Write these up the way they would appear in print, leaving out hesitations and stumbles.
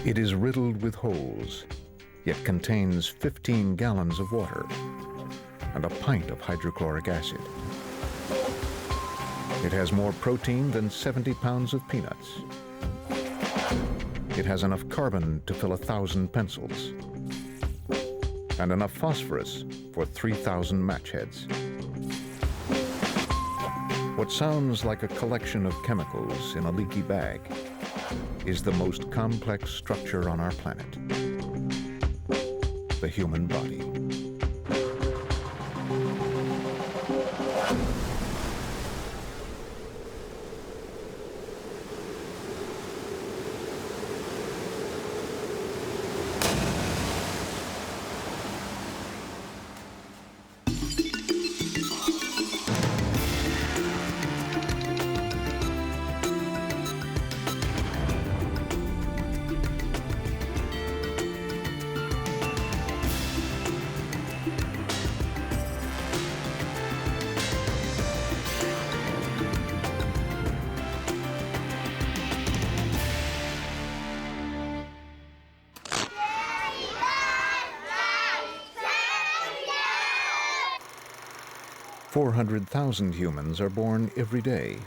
It is riddled with holes, yet contains 15 gallons of water and a pint of hydrochloric acid. It has more protein than 70 pounds of peanuts. It has enough carbon to fill 1,000 pencils and enough phosphorus for 3,000 match heads. What sounds like a collection of chemicals in a leaky bag is the most complex structure on our planet, the human body. Happy 400,000 humans are born every day.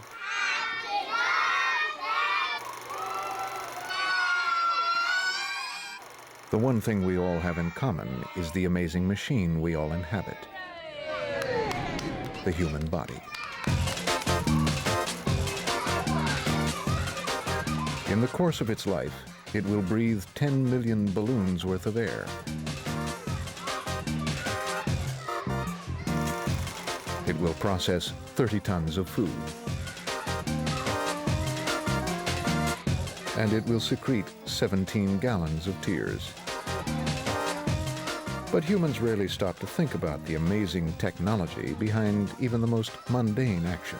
The one thing we all have in common is the amazing machine we all inhabit, the human body. In the course of its life, it will breathe 10 million balloons worth of air. It will process 30 tons of food. And it will secrete 17 gallons of tears. But humans rarely stop to think about the amazing technology behind even the most mundane action.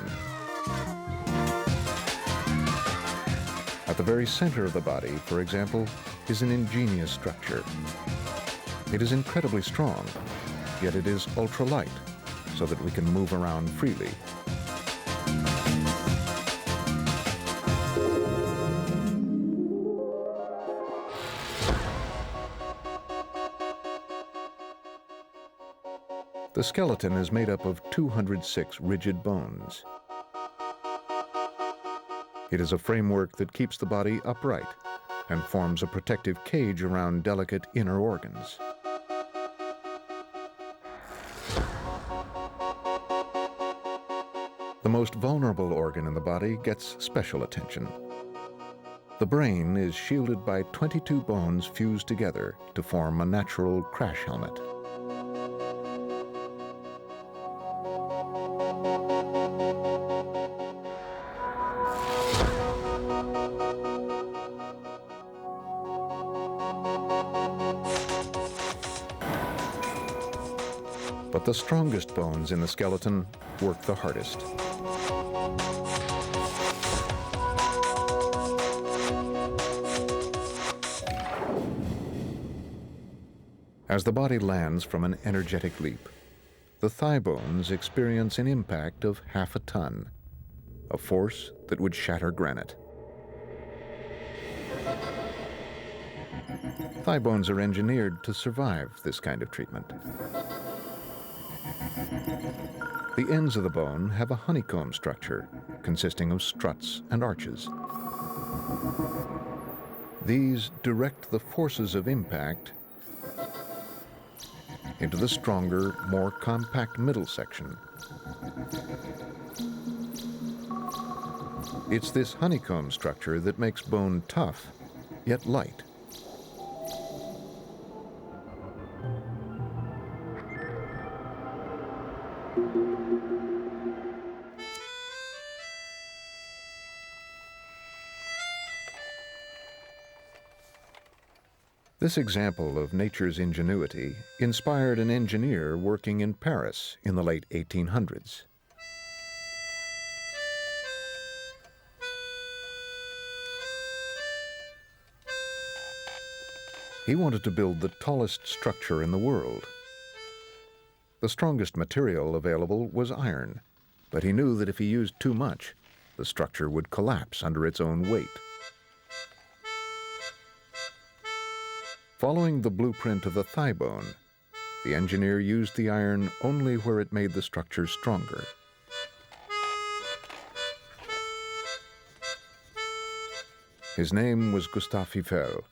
At the very center of the body, for example, is an ingenious structure. It is incredibly strong, yet it is ultralight, so that we can move around freely. The skeleton is made up of 206 rigid bones. It is a framework that keeps the body upright and forms a protective cage around delicate inner organs. The most vulnerable organ in the body gets special attention. The brain is shielded by 22 bones fused together to form a natural crash helmet. But the strongest bones in the skeleton work the hardest. As the body lands from an energetic leap, the thigh bones experience an impact of half a ton, a force that would shatter granite. Thigh bones are engineered to survive this kind of treatment. The ends of the bone have a honeycomb structure consisting of struts and arches. These direct the forces of impact into the stronger, more compact middle section. It's this honeycomb structure that makes bone tough, yet light. This example of nature's ingenuity inspired an engineer working in Paris in the late 1800s. He wanted to build the tallest structure in the world. The strongest material available was iron, but he knew that if he used too much, the structure would collapse under its own weight. Following the blueprint of the thigh bone, the engineer used the iron only where it made the structure stronger. His name was Gustav Eiffel,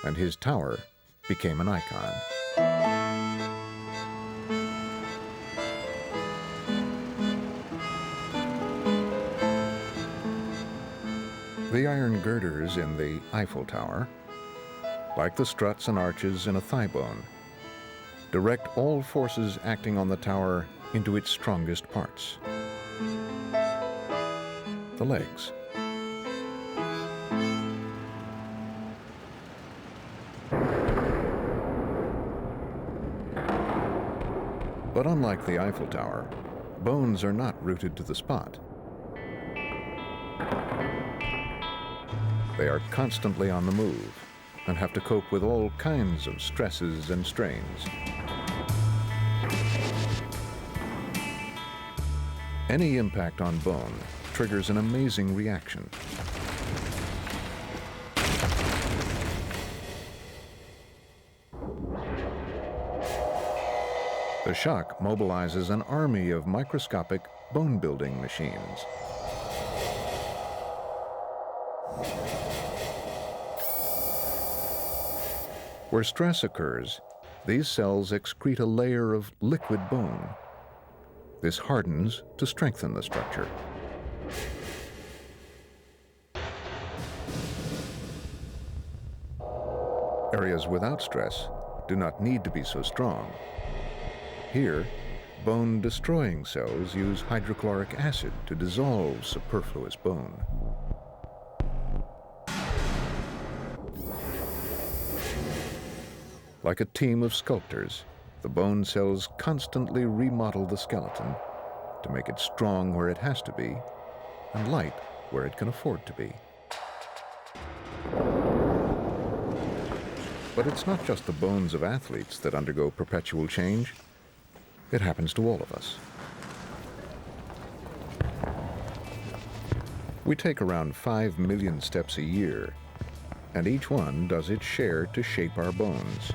and his tower became an icon. The iron girders in the Eiffel Tower, like the struts and arches in a thigh bone, direct all forces acting on the tower into its strongest parts. The legs. But unlike the Eiffel Tower, bones are not rooted to the spot. They are constantly on the move and have to cope with all kinds of stresses and strains. Any impact on bone triggers an amazing reaction. The shock mobilizes an army of microscopic bone-building machines. Where stress occurs, these cells excrete a layer of liquid bone. This hardens to strengthen the structure. Areas without stress do not need to be so strong. Here, bone-destroying cells use hydrochloric acid to dissolve superfluous bone. Like a team of sculptors, the bone cells constantly remodel the skeleton to make it strong where it has to be and light where it can afford to be. But it's not just the bones of athletes that undergo perpetual change. It happens to all of us. We take around 5 million steps a year, and each one does its share to shape our bones.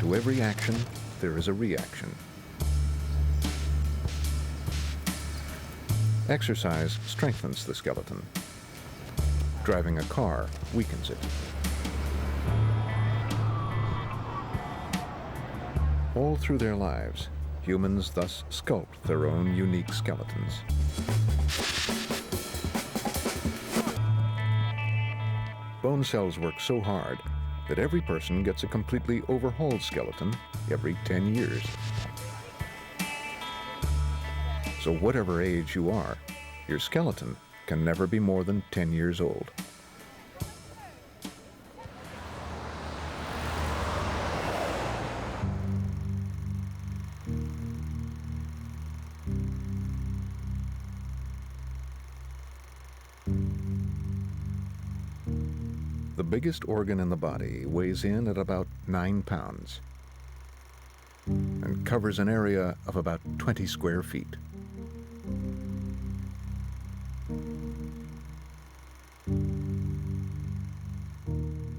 To every action, there is a reaction. Exercise strengthens the skeleton. Driving a car weakens it. All through their lives, humans thus sculpt their own unique skeletons. Bone cells work so hard that every person gets a completely overhauled skeleton every 10 years. So whatever age you are, your skeleton can never be more than 10 years old. The biggest organ in the body weighs in at about 9 pounds and covers an area of about 20 square feet.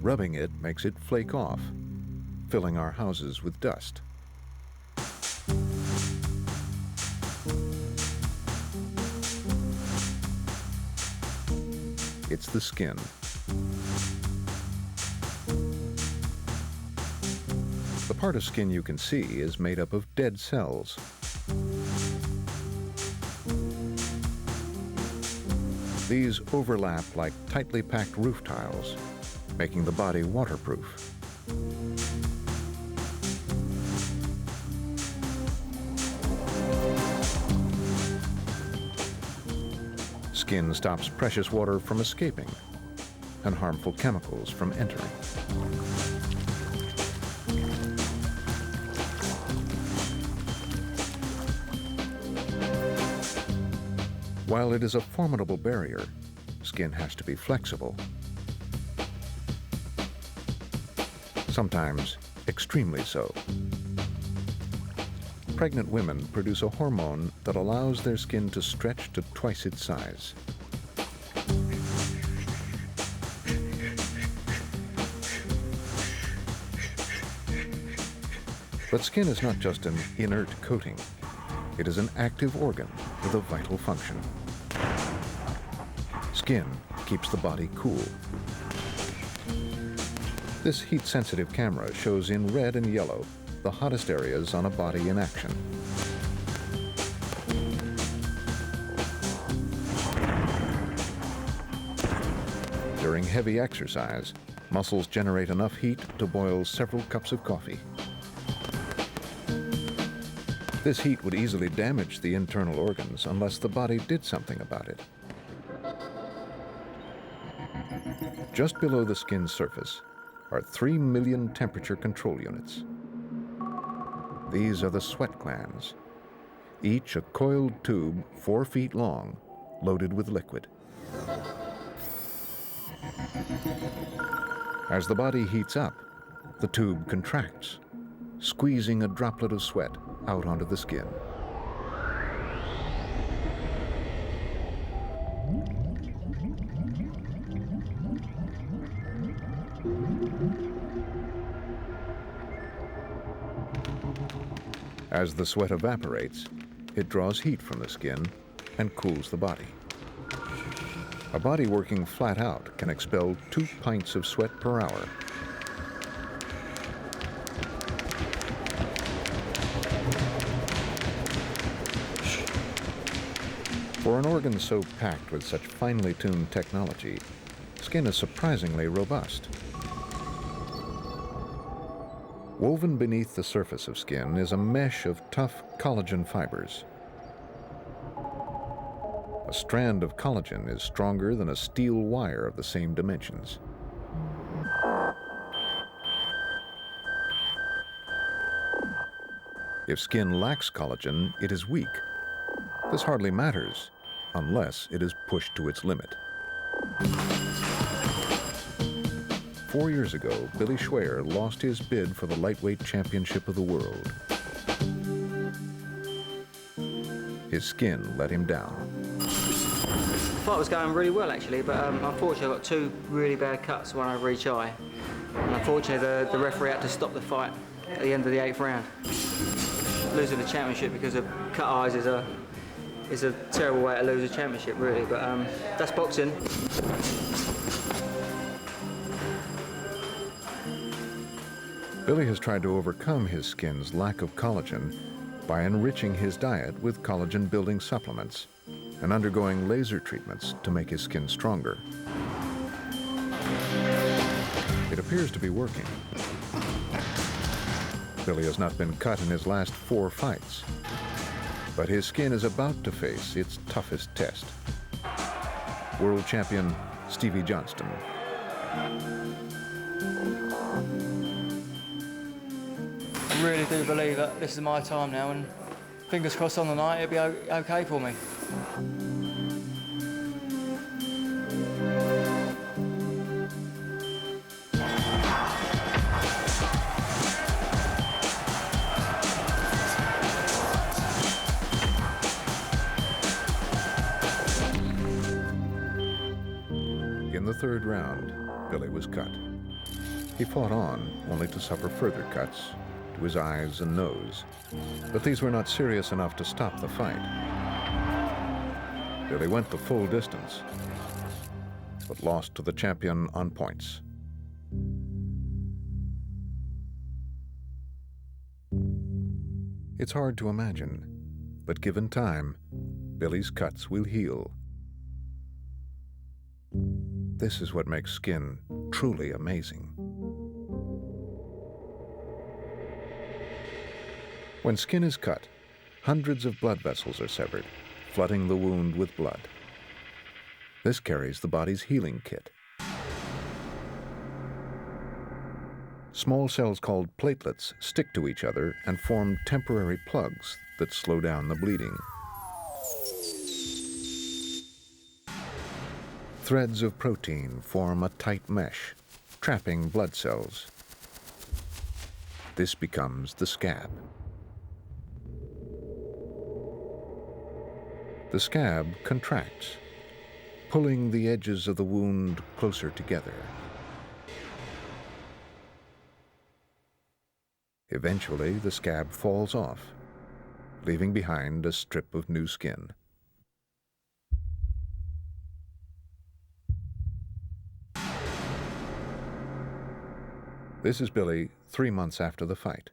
Rubbing it makes it flake off, filling our houses with dust. It's the skin. The part of skin you can see is made up of dead cells. These overlap like tightly packed roof tiles, making the body waterproof. Skin stops precious water from escaping and harmful chemicals from entering. While it is a formidable barrier, skin has to be flexible. Sometimes extremely so. Pregnant women produce a hormone that allows their skin to stretch to twice its size. But skin is not just an inert coating. It is an active organ with a vital function. Skin keeps the body cool. This heat-sensitive camera shows in red and yellow the hottest areas on a body in action. During heavy exercise, muscles generate enough heat to boil several cups of coffee. This heat would easily damage the internal organs unless the body did something about it. Just below the skin's surface are 3 million temperature control units. These are the sweat glands, each a coiled tube 4 feet long, loaded with liquid. As the body heats up, the tube contracts, squeezing a droplet of sweat out onto the skin. As the sweat evaporates, it draws heat from the skin and cools the body. A body working flat out can expel 2 pints of sweat per hour. For an organ so packed with such finely tuned technology, skin is surprisingly robust. Woven beneath the surface of skin is a mesh of tough collagen fibers. A strand of collagen is stronger than a steel wire of the same dimensions. If skin lacks collagen, it is weak. This hardly matters unless it is pushed to its limit. 4 years ago, Billy Schweyer lost his bid for the lightweight championship of the world. His skin let him down. The fight was going really well actually, but unfortunately I got 2 really bad cuts, one over each eye. And unfortunately the referee had to stop the fight at the end of the 8th round. Losing the championship because of cut eyes is a terrible way to lose a championship really, but that's boxing. Billy has tried to overcome his skin's lack of collagen by enriching his diet with collagen-building supplements and undergoing laser treatments to make his skin stronger. It appears to be working. Billy has not been cut in his last 4 fights, but his skin is about to face its toughest test. World champion Stevie Johnston. I really do believe that this is my time now, and fingers crossed on the night it'll be okay for me. In the 3rd round, Billy was cut. He fought on, only to suffer further cuts to his eyes and nose, but these were not serious enough to stop the fight. Billy went the full distance, but lost to the champion on points. It's hard to imagine, but given time, Billy's cuts will heal. This is what makes skin truly amazing. When skin is cut, hundreds of blood vessels are severed, flooding the wound with blood. This carries the body's healing kit. Small cells called platelets stick to each other and form temporary plugs that slow down the bleeding. Threads of protein form a tight mesh, trapping blood cells. This becomes the scab. The scab contracts, pulling the edges of the wound closer together. Eventually, the scab falls off, leaving behind a strip of new skin. This is Billy 3 months after the fight.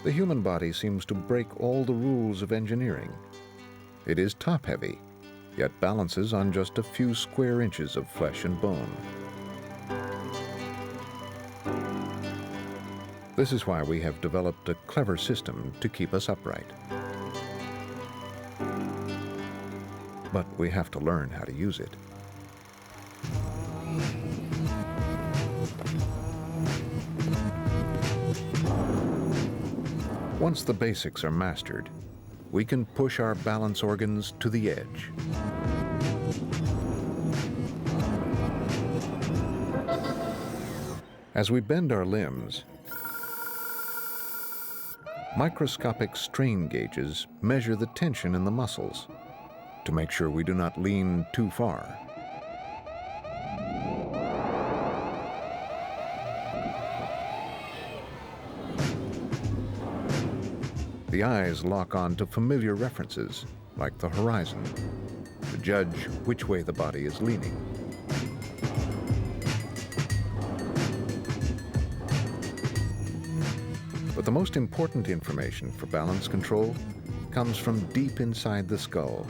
The human body seems to break all the rules of engineering. It is top-heavy, yet balances on just a few square inches of flesh and bone. This is why we have developed a clever system to keep us upright. But we have to learn how to use it. Once the basics are mastered, we can push our balance organs to the edge. As we bend our limbs, microscopic strain gauges measure the tension in the muscles to make sure we do not lean too far. The eyes lock on to familiar references, like the horizon, to judge which way the body is leaning. But the most important information for balance control comes from deep inside the skull.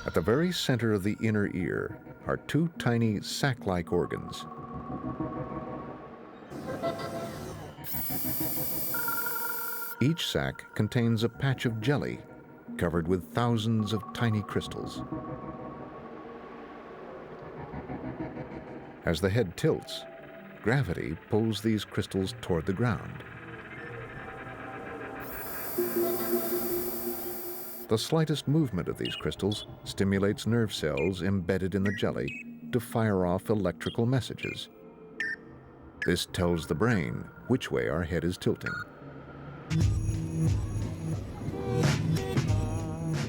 At the very center of the inner ear are two tiny sac-like organs. Each sac contains a patch of jelly covered with thousands of tiny crystals. As the head tilts, gravity pulls these crystals toward the ground. The slightest movement of these crystals stimulates nerve cells embedded in the jelly to fire off electrical messages. This tells the brain which way our head is tilting.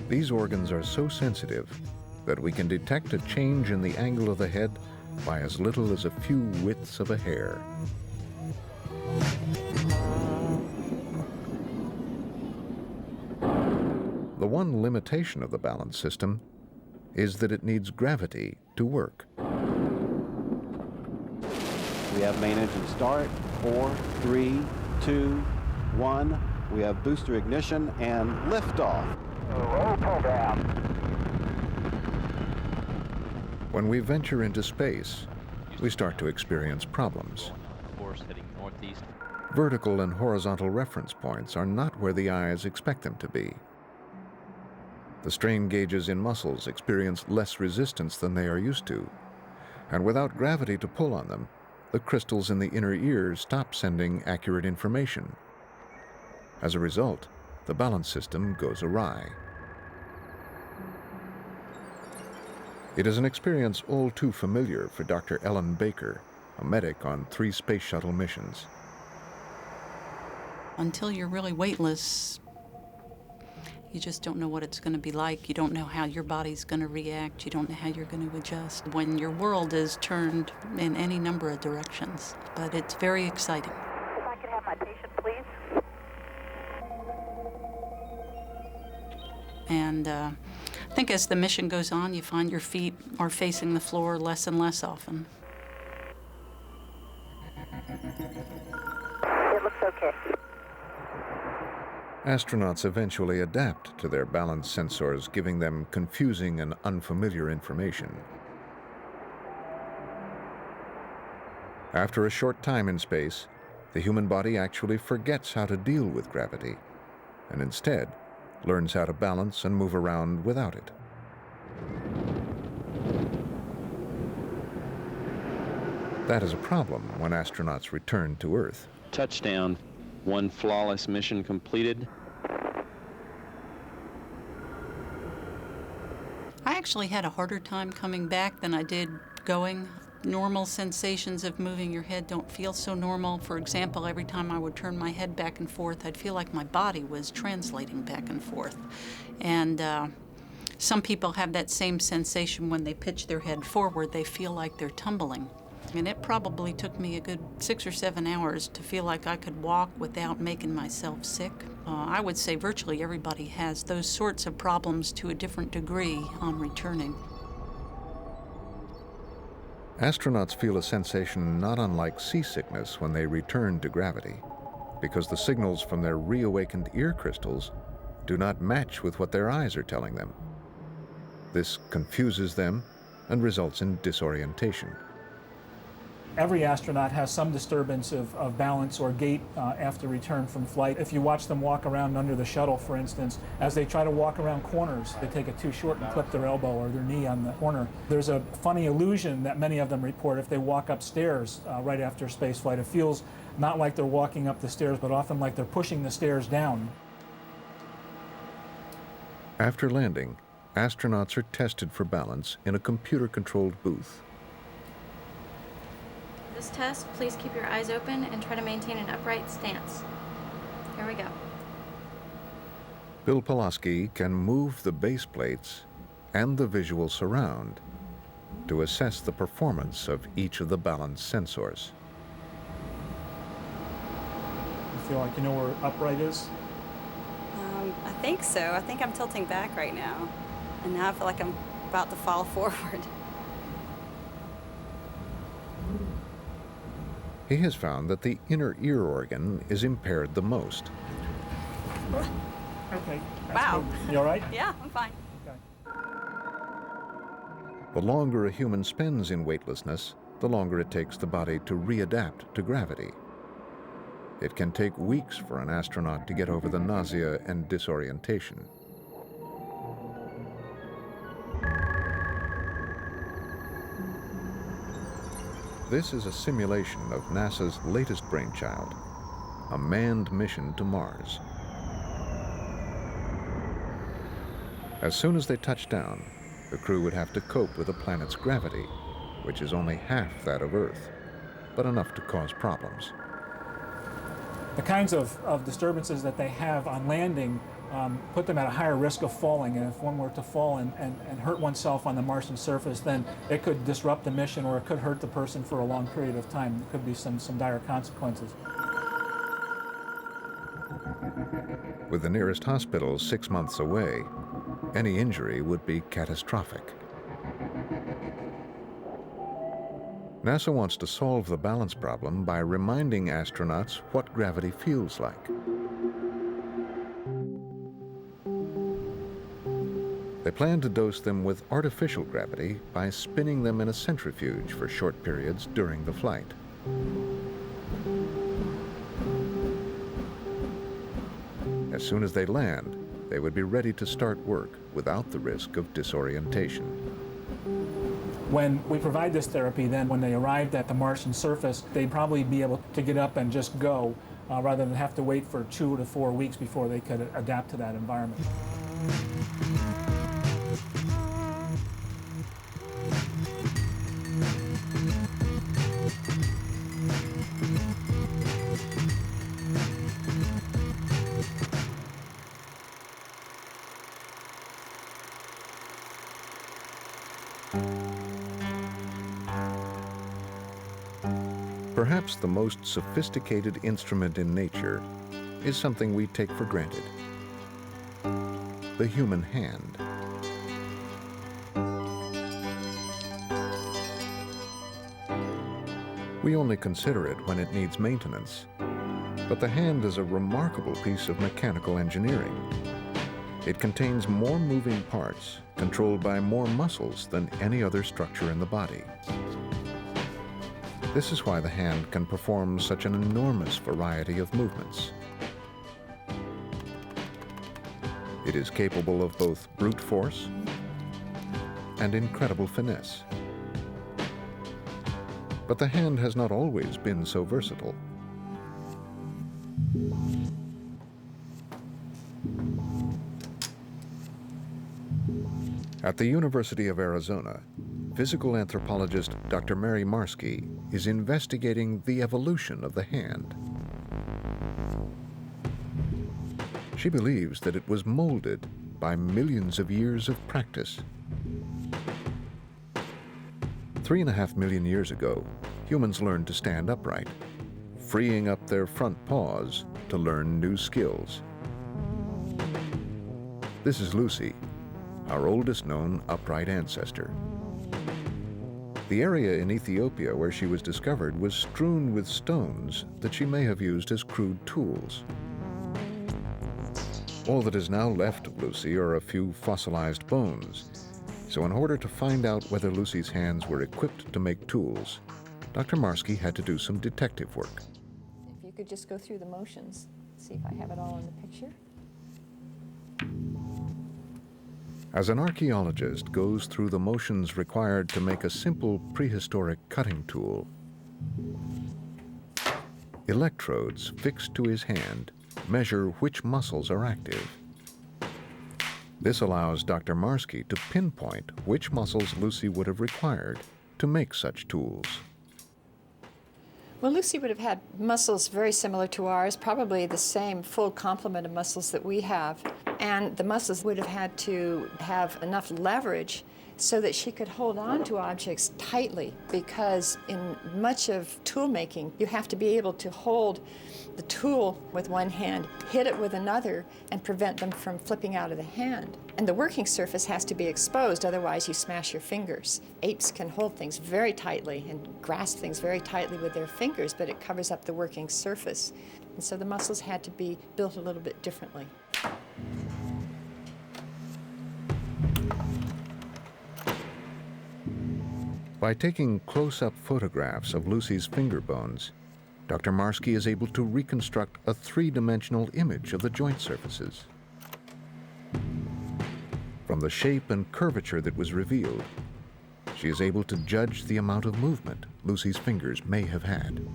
These organs are so sensitive that we can detect a change in the angle of the head by as little as a few widths of a hair. The one limitation of the balance system is that it needs gravity to work. We have main engine start, 4, 3, 2, 1. We have booster ignition and liftoff. Roll program. When we venture into space, we start to experience problems. Course heading northeast. Vertical and horizontal reference points are not where the eyes expect them to be. The strain gauges in muscles experience less resistance than they are used to, and without gravity to pull on them, the crystals in the inner ear stop sending accurate information. As a result, the balance system goes awry. It is an experience all too familiar for Dr. Ellen Baker, a medic on 3 space shuttle missions. Until you're really weightless, you just don't know what it's going to be like. You don't know how your body's going to react. You don't know how you're going to adjust when your world is turned in any number of directions. But it's very exciting. If I could have my patient, please. And I think as the mission goes on, you find your feet are facing the floor less and less often. It looks okay. Astronauts eventually adapt to their balance sensors, giving them confusing and unfamiliar information. After a short time in space, the human body actually forgets how to deal with gravity, and instead learns how to balance and move around without it. That is a problem when astronauts return to Earth. Touchdown. 1 flawless mission completed. I actually had a harder time coming back than I did going. normal sensations of moving your head don't feel so normal. For example, every time I would turn my head back and forth, I'd feel like my body was translating back and forth. And some people have that same sensation when they pitch their head forward. They feel like they're tumbling. And it probably took me a good 6 or 7 hours to feel like I could walk without making myself sick. I would say virtually everybody has those sorts of problems to a different degree on returning. Astronauts feel a sensation not unlike seasickness when they return to gravity, because the signals from their reawakened ear crystals do not match with what their eyes are telling them. This confuses them and results in disorientation. Every astronaut has some disturbance of balance or gait after return from flight. If you watch them walk around under the shuttle, for instance, as they try to walk around corners, they take it too short and clip their elbow or their knee on the corner. There's a funny illusion that many of them report if they walk upstairs right after space flight. It feels not like they're walking up the stairs, but often like they're pushing the stairs down. After landing, astronauts are tested for balance in a computer-controlled booth. This test, please keep your eyes open and try to maintain an upright stance. Here we go. Bill Pulaski can move the base plates and the visual surround to assess the performance of each of the balance sensors. You feel like you know where upright is? I think so. I think I'm tilting back right now. And now I feel like I'm about to fall forward. He has found that the inner ear organ is impaired the most. Okay. Wow. Good. You all right? Yeah, I'm fine. Okay. The longer a human spends in weightlessness, the longer it takes the body to readapt to gravity. It can take weeks for an astronaut to get over the nausea and disorientation. This is a simulation of NASA's latest brainchild, a manned mission to Mars. As soon as they touch down, the crew would have to cope with the planet's gravity, which is only half that of Earth, but enough to cause problems. The kinds of disturbances that they have on landing put them at a higher risk of falling, and if one were to fall and hurt oneself on the Martian surface, then it could disrupt the mission or it could hurt the person for a long period of time. There could be some dire consequences. With the nearest hospital 6 months away, any injury would be catastrophic. NASA wants to solve the balance problem by reminding astronauts what gravity feels like. They plan to dose them with artificial gravity by spinning them in a centrifuge for short periods during the flight. As soon as they land, they would be ready to start work without the risk of disorientation. When we provide this therapy, then when they arrived at the Martian surface, they'd probably be able to get up and just go, rather than have to wait for 2 to 4 weeks before they could adapt to that environment. Perhaps the most sophisticated instrument in nature is something we take for granted: the human hand. We only consider it when it needs maintenance, but the hand is a remarkable piece of mechanical engineering. It contains more moving parts, controlled by more muscles than any other structure in the body. This is why the hand can perform such an enormous variety of movements. It is capable of both brute force and incredible finesse. But the hand has not always been so versatile. At the University of Arizona, physical anthropologist Dr. Mary Marsky is investigating the evolution of the hand. She believes that it was molded by millions of years of practice. 3.5 million years ago, humans learned to stand upright, freeing up their front paws to learn new skills. This is Lucy, our oldest known upright ancestor. The area in Ethiopia where she was discovered was strewn with stones that she may have used as crude tools. All that is now left of Lucy are a few fossilized bones. So in order to find out whether Lucy's hands were equipped to make tools, Dr. Marsky had to do some detective work. If you could just go through the motions, see if I have it all in the picture. As an archaeologist goes through the motions required to make a simple prehistoric cutting tool, electrodes fixed to his hand measure which muscles are active. This allows Dr. Marsky to pinpoint which muscles Lucy would have required to make such tools. Well, Lucy would have had muscles very similar to ours, probably the same full complement of muscles that we have. And the muscles would have had to have enough leverage so that she could hold on to objects tightly, because in much of tool making, you have to be able to hold the tool with one hand, hit it with another, and prevent them from flipping out of the hand. And the working surface has to be exposed, otherwise you smash your fingers. Apes can hold things very tightly and grasp things very tightly with their fingers, but it covers up the working surface. And so the muscles had to be built a little bit differently. By taking close-up photographs of Lucy's finger bones, Dr. Marsky is able to reconstruct a three-dimensional image of the joint surfaces. From the shape and curvature that was revealed, she is able to judge the amount of movement Lucy's fingers may have had.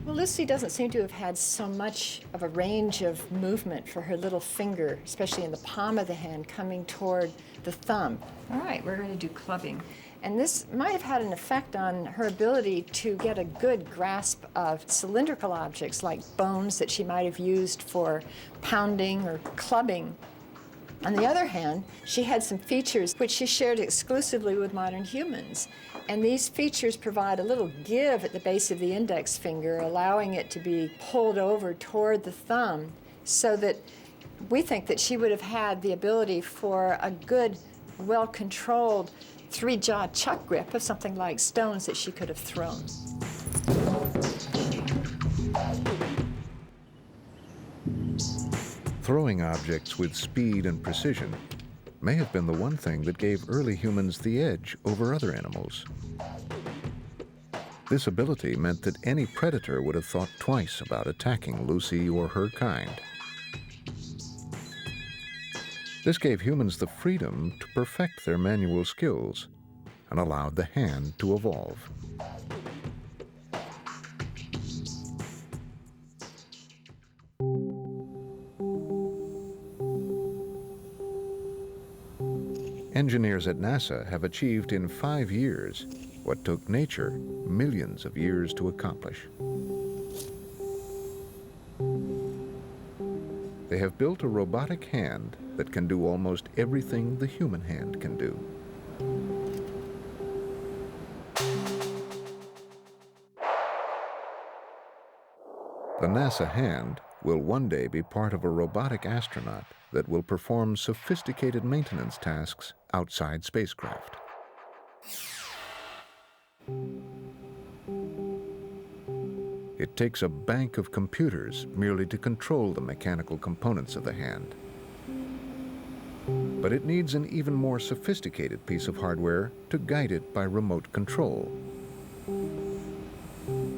Well, Lucy doesn't seem to have had so much of a range of movement for her little finger, especially in the palm of the hand, coming toward the thumb. All right, we're going to do clubbing. And this might have had an effect on her ability to get a good grasp of cylindrical objects like bones that she might have used for pounding or clubbing. On the other hand, she had some features which she shared exclusively with modern humans. And these features provide a little give at the base of the index finger, allowing it to be pulled over toward the thumb, so that we think that she would have had the ability for a good, well-controlled three-jaw chuck grip of something like stones that she could have thrown. Throwing objects with speed and precision may have been the one thing that gave early humans the edge over other animals. This ability meant that any predator would have thought twice about attacking Lucy or her kind. This gave humans the freedom to perfect their manual skills and allowed the hand to evolve. Engineers at NASA have achieved in 5 years what took nature millions of years to accomplish. They have built a robotic hand that can do almost everything the human hand can do. The NASA hand will one day be part of a robotic astronaut that will perform sophisticated maintenance tasks outside spacecraft. It takes a bank of computers merely to control the mechanical components of the hand. But it needs an even more sophisticated piece of hardware to guide it by remote control: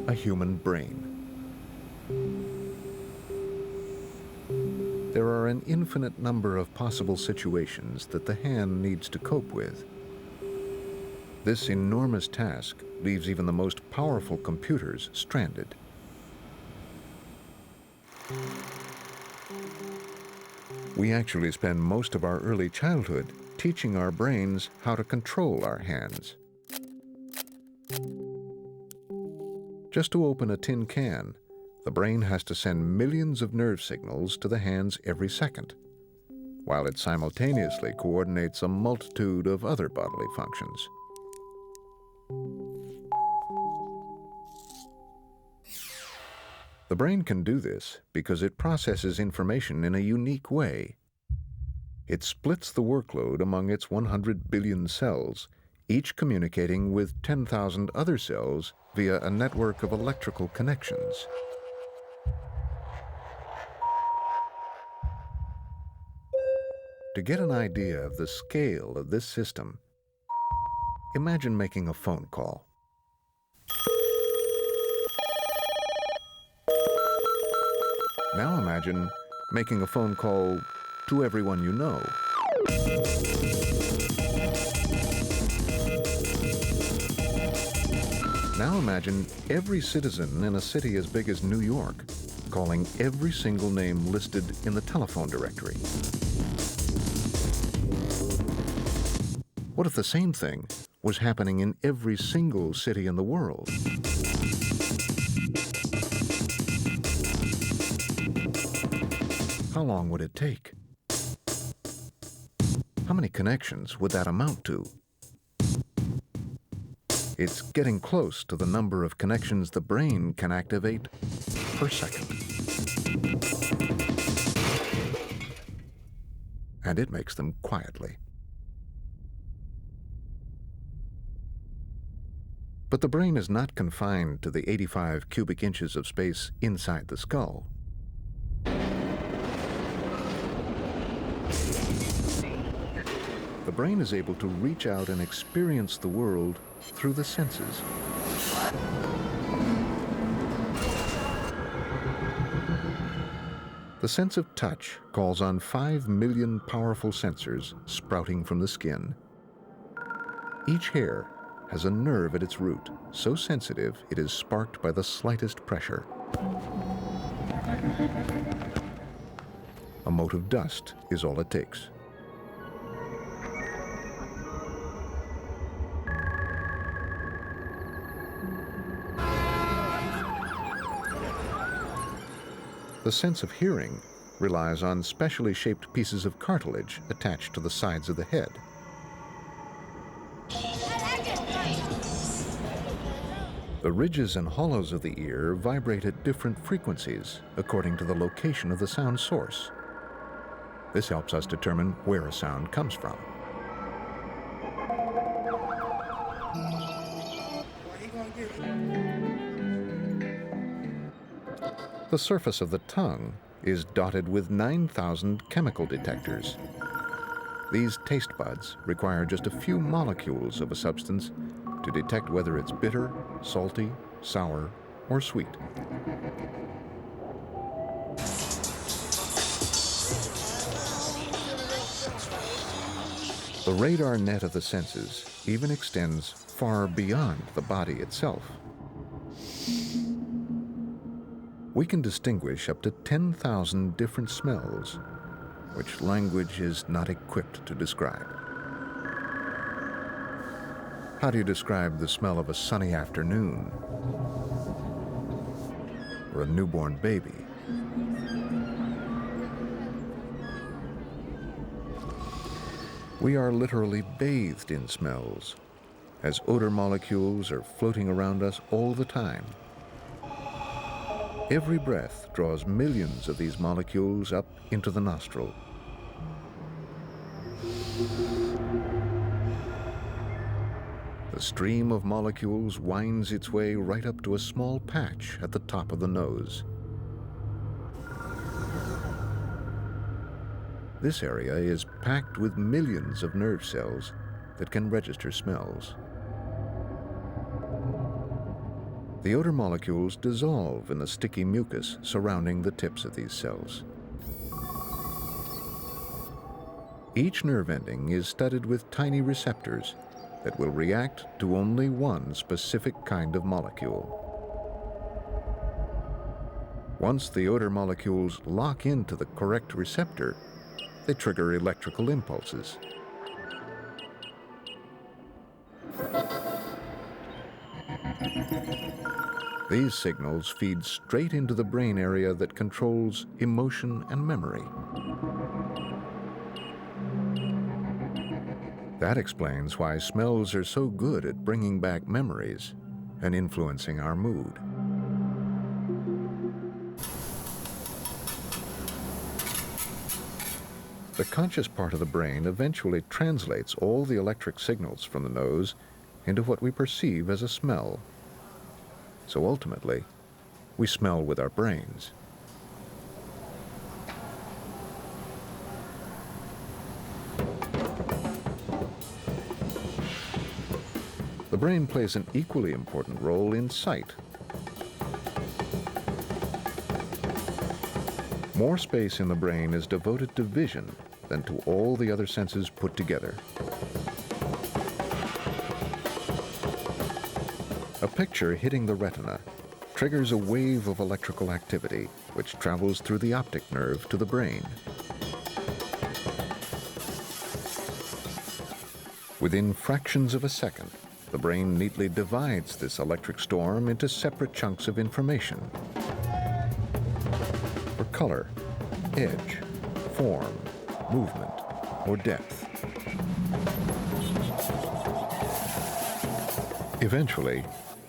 a human brain. There are an infinite number of possible situations that the hand needs to cope with. This enormous task leaves even the most powerful computers stranded. We actually spend most of our early childhood teaching our brains how to control our hands. Just to open a tin can, the brain has to send millions of nerve signals to the hands every second, while it simultaneously coordinates a multitude of other bodily functions. The brain can do this because it processes information in a unique way. It splits the workload among its 100 billion cells, each communicating with 10,000 other cells via a network of electrical connections. To get an idea of the scale of this system, imagine making a phone call. Now imagine making a phone call to everyone you know. Now imagine every citizen in a city as big as New York calling every single name listed in the telephone directory. What if the same thing was happening in every single city in the world? How long would it take? How many connections would that amount to? It's getting close to the number of connections the brain can activate per second. And it makes them quietly. But the brain is not confined to the 85 cubic inches of space inside the skull. The brain is able to reach out and experience the world through the senses. The sense of touch calls on 5 million powerful sensors sprouting from the skin. Each hair has a nerve at its root, so sensitive it is sparked by the slightest pressure. A mote of dust is all it takes. The sense of hearing relies on specially shaped pieces of cartilage attached to the sides of the head. The ridges and hollows of the ear vibrate at different frequencies according to the location of the sound source. This helps us determine where a sound comes from. The surface of the tongue is dotted with 9,000 chemical detectors. These taste buds require just a few molecules of a substance to detect whether it's bitter, salty, sour, or sweet. The radar net of the senses even extends far beyond the body itself. We can distinguish up to 10,000 different smells, which language is not equipped to describe. How do you describe the smell of a sunny afternoon or a newborn baby? We are literally bathed in smells, as odor molecules are floating around us all the time. Every breath draws millions of these molecules up into the nostril. The stream of molecules winds its way right up to a small patch at the top of the nose. This area is packed with millions of nerve cells that can register smells. The odor molecules dissolve in the sticky mucus surrounding the tips of these cells. Each nerve ending is studded with tiny receptors that will react to only one specific kind of molecule. Once the odor molecules lock into the correct receptor, they trigger electrical impulses. These signals feed straight into the brain area that controls emotion and memory. That explains why smells are so good at bringing back memories and influencing our mood. The conscious part of the brain eventually translates all the electric signals from the nose into what we perceive as a smell. So ultimately, we smell with our brains. The brain plays an equally important role in sight. More space in the brain is devoted to vision than to all the other senses put together. A picture hitting the retina triggers a wave of electrical activity which travels through the optic nerve to the brain. Within fractions of a second, the brain neatly divides this electric storm into separate chunks of information. For color, edge, form, movement, or depth. Eventually,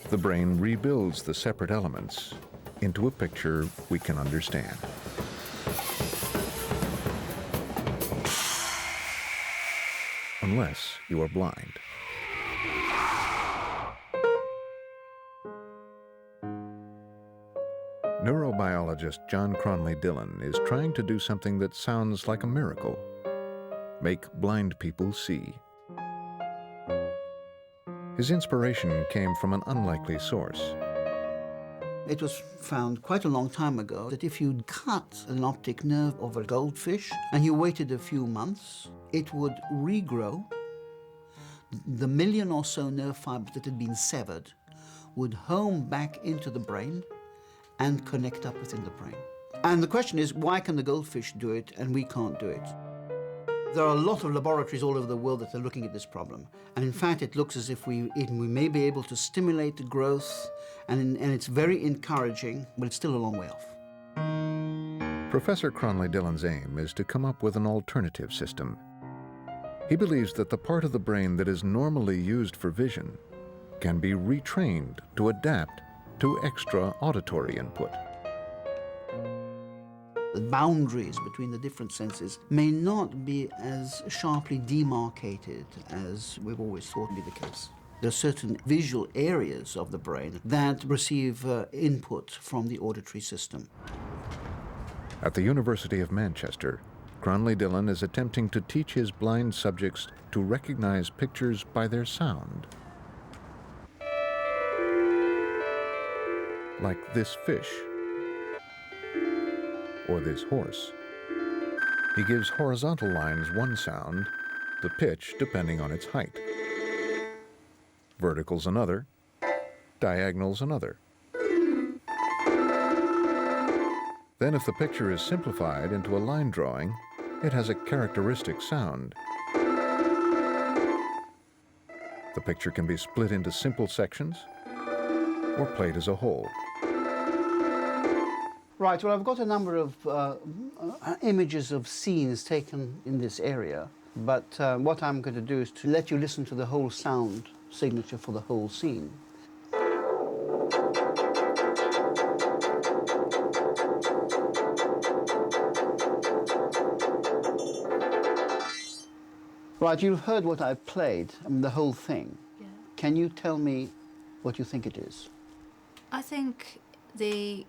the brain rebuilds the separate elements into a picture we can understand. Unless you are blind. Neurobiologist John Cronley Dillon is trying to do something that sounds like a miracle: make blind people see. His inspiration came from an unlikely source. It was found quite a long time ago that if you'd cut an optic nerve of a goldfish and you waited a few months, it would regrow. The million or so nerve fibers that had been severed would home back into the brain and connect up within the brain. And the question is, why can the goldfish do it and we can't do it? There are a lot of laboratories all over the world that are looking at this problem. And in fact, it looks as if we may be able to stimulate the growth, and it's very encouraging, but it's still a long way off. Professor Cronley Dillon's aim is to come up with an alternative system. He believes that the part of the brain that is normally used for vision can be retrained to adapt to extra auditory input. The boundaries between the different senses may not be as sharply demarcated as we've always thought would be the case. There are certain visual areas of the brain that receive input from the auditory system. At the University of Manchester, Cronley Dillon is attempting to teach his blind subjects to recognize pictures by their sound. Like this fish, or this horse. He gives horizontal lines one sound, the pitch depending on its height. Verticals another, diagonals another. Then if the picture is simplified into a line drawing, it has a characteristic sound. The picture can be split into simple sections or played as a whole. Right, well, I've got a number of images of scenes taken in this area, but what I'm going to do is to let you listen to the whole sound signature for the whole scene. Right, you've heard what I played, the whole thing. Yeah. Can you tell me what you think it is? I think the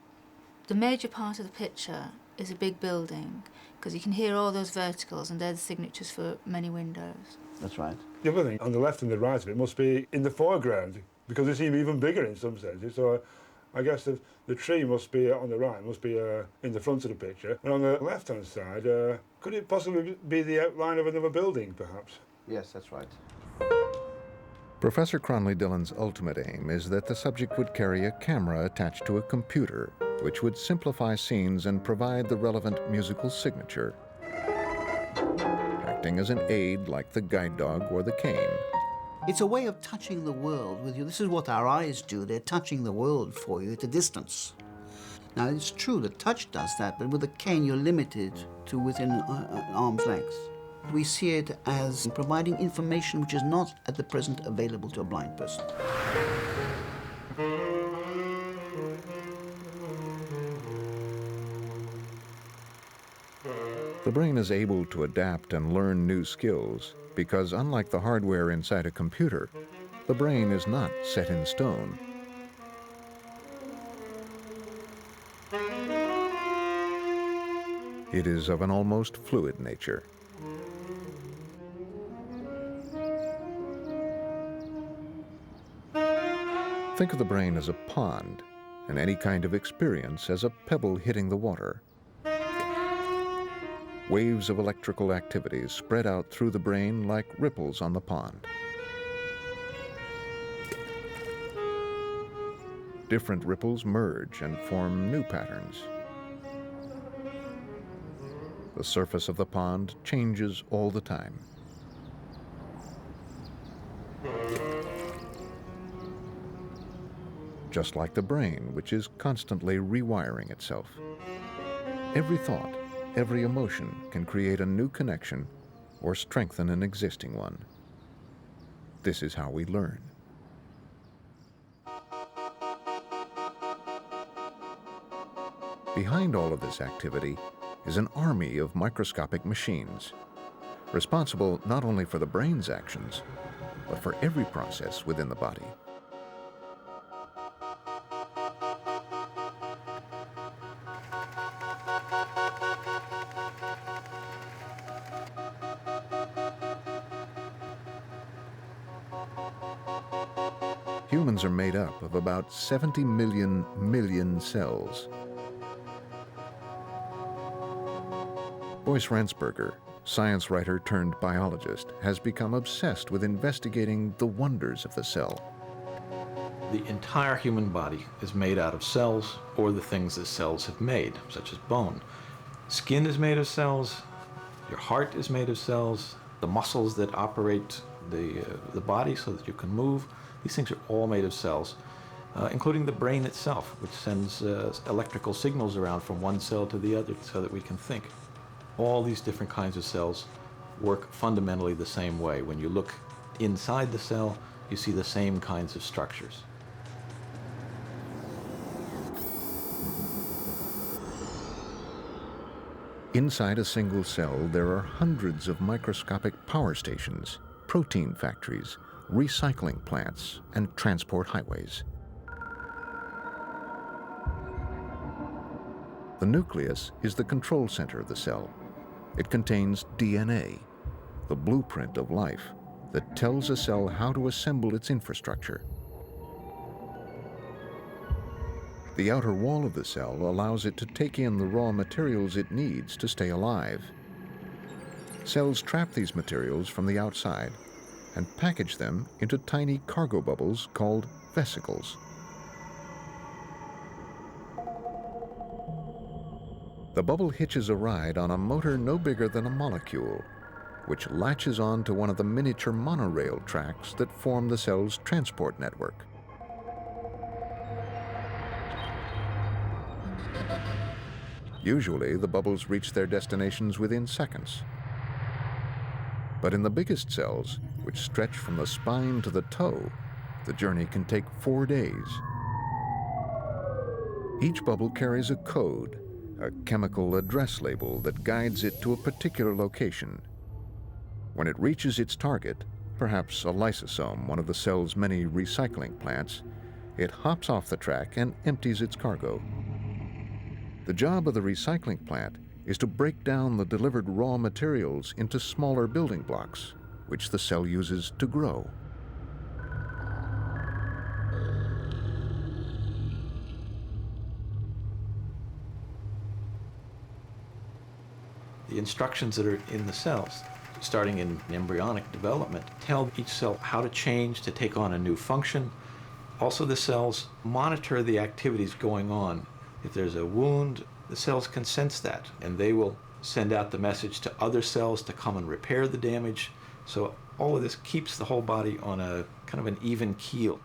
major part of the picture is a big building, because you can hear all those verticals, and they're the signatures for many windows. That's right. The other thing, on the left and the right of it, must be in the foreground, because they seem even bigger in some senses. So I guess the tree must be on the right, must be in the front of the picture. And on the left-hand side, could it possibly be the outline of another building, perhaps? Yes, that's right. Professor Cronley Dillon's ultimate aim is that the subject would carry a camera attached to a computer, which would simplify scenes and provide the relevant musical signature, acting as an aid like the guide dog or the cane. It's a way of touching the world with you. This is what our eyes do. They're touching the world for you at a distance. Now, it's true that touch does that, but with a cane, you're limited to within arm's length. We see it as providing information which is not at the present available to a blind person. The brain is able to adapt and learn new skills because, unlike the hardware inside a computer, the brain is not set in stone. It is of an almost fluid nature. Think of the brain as a pond, and any kind of experience as a pebble hitting the water. Waves of electrical activities spread out through the brain like ripples on the pond. Different ripples merge and form new patterns. The surface of the pond changes all the time. Just like the brain, which is constantly rewiring itself. Every thought, every emotion can create a new connection or strengthen an existing one. This is how we learn. Behind all of this activity is an army of microscopic machines, responsible not only for the brain's actions, but for every process within the body. Humans are made up of about 70 million cells. Boyce Rendsberger, science writer turned biologist, has become obsessed with investigating the wonders of the cell. The entire human body is made out of cells or the things that cells have made, such as bone. Skin is made of cells, your heart is made of cells, the muscles that operate the body so that you can move, these things are all made of cells, including the brain itself, which sends electrical signals around from one cell to the other so that we can think. All these different kinds of cells work fundamentally the same way. When you look inside the cell, you see the same kinds of structures. Inside a single cell, there are hundreds of microscopic power stations, protein factories, recycling plants, and transport highways. The nucleus is the control center of the cell. It contains DNA, the blueprint of life that tells a cell how to assemble its infrastructure. The outer wall of the cell allows it to take in the raw materials it needs to stay alive. Cells trap these materials from the outside and package them into tiny cargo bubbles called vesicles. The bubble hitches a ride on a motor no bigger than a molecule, which latches on to one of the miniature monorail tracks that form the cell's transport network. Usually, the bubbles reach their destinations within seconds. But in the biggest cells, which stretch from the spine to the toe, the journey can take 4 days. Each bubble carries a code, a chemical address label that guides it to a particular location. When it reaches its target, perhaps a lysosome, one of the cell's many recycling plants, it hops off the track and empties its cargo. The job of the recycling plant is to break down the delivered raw materials into smaller building blocks, which the cell uses to grow. The instructions that are in the cells, starting in embryonic development, tell each cell how to change to take on a new function. Also, the cells monitor the activities going on. If there's a wound, the cells can sense that, and they will send out the message to other cells to come and repair the damage. So all of this keeps the whole body on a kind of an even keel.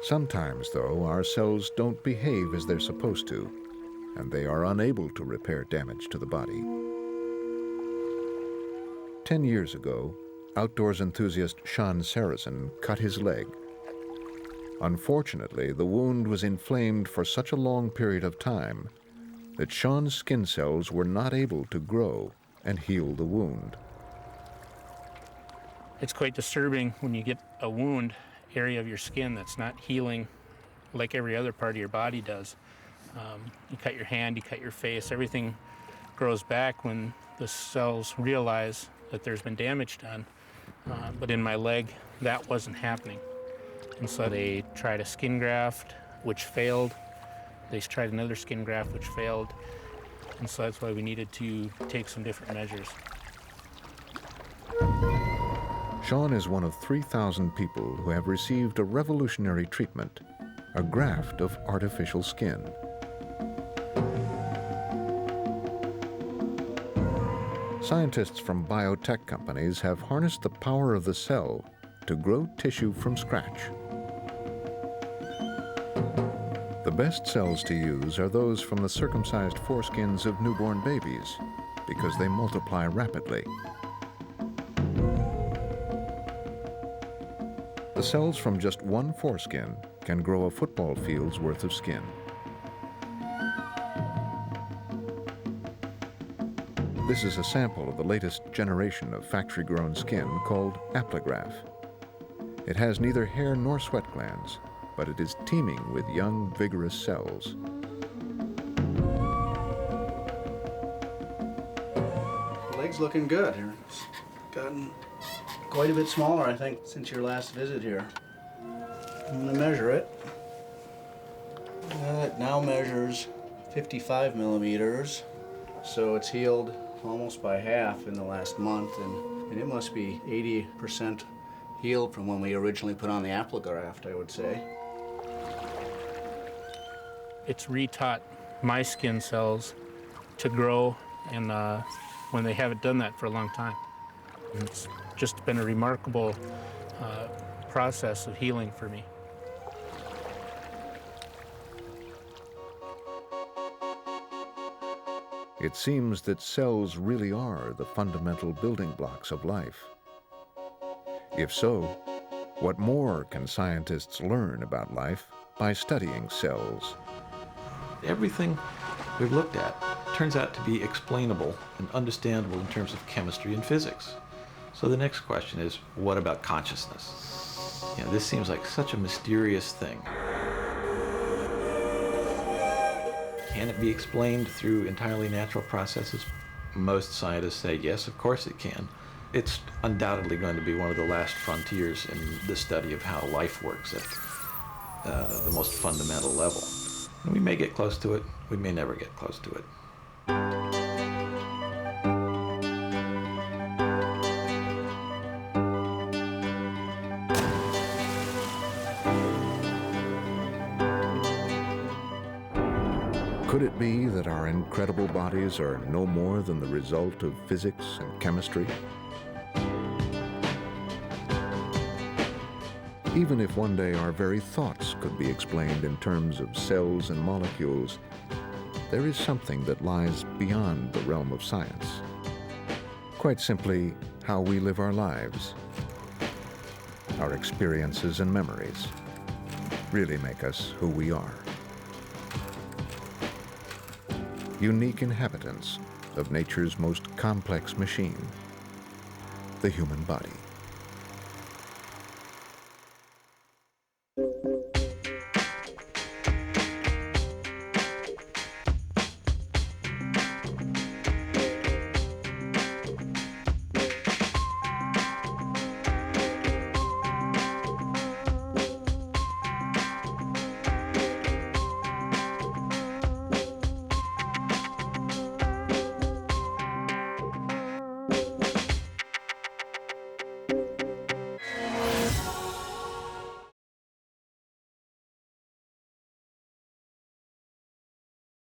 Sometimes, though, our cells don't behave as they're supposed to, and they are unable to repair damage to the body. 10 years ago, outdoors enthusiast Sean Saracen cut his leg. Unfortunately, the wound was inflamed for such a long period of time that Sean's skin cells were not able to grow and heal the wound. It's quite disturbing when you get a wound area of your skin that's not healing like every other part of your body does. You cut your hand, you cut your face, everything grows back when the cells realize that there's been damage done. But in my leg, that wasn't happening. And so they tried a skin graft, which failed. They tried another skin graft, which failed. And so that's why we needed to take some different measures. Sean is one of 3,000 people who have received a revolutionary treatment, a graft of artificial skin. Scientists from biotech companies have harnessed the power of the cell to grow tissue from scratch. The best cells to use are those from the circumcised foreskins of newborn babies because they multiply rapidly. The cells from just one foreskin can grow a football field's worth of skin. This is a sample of the latest generation of factory-grown skin called aplograph. It has neither hair nor sweat glands, but it is teeming with young, vigorous cells. The leg's looking good here. It's gotten quite a bit smaller, I think, since your last visit here. I'm going to measure it. It now measures 55 millimeters, so it's healed almost by half in the last month, and it must be 80% healed from when we originally put on the aplograph, I would say. It's retaught my skin cells to grow, and when they haven't done that for a long time. And it's just been a remarkable process of healing for me. It seems that cells really are the fundamental building blocks of life. If so, what more can scientists learn about life by studying cells? Everything we've looked at turns out to be explainable and understandable in terms of chemistry and physics. So the next question is, what about consciousness? You know, this seems like such a mysterious thing. Can it be explained through entirely natural processes? Most scientists say yes, of course it can. It's undoubtedly going to be one of the last frontiers in the study of how life works at the most fundamental level. And we may get close to it, we may never get close to it. Could it be that our incredible bodies are no more than the result of physics and chemistry? Even if one day our very thoughts could be explained in terms of cells and molecules, there is something that lies beyond the realm of science. Quite simply, how we live our lives. Our experiences and memories really make us who we are. Unique inhabitants of nature's most complex machine, the human body.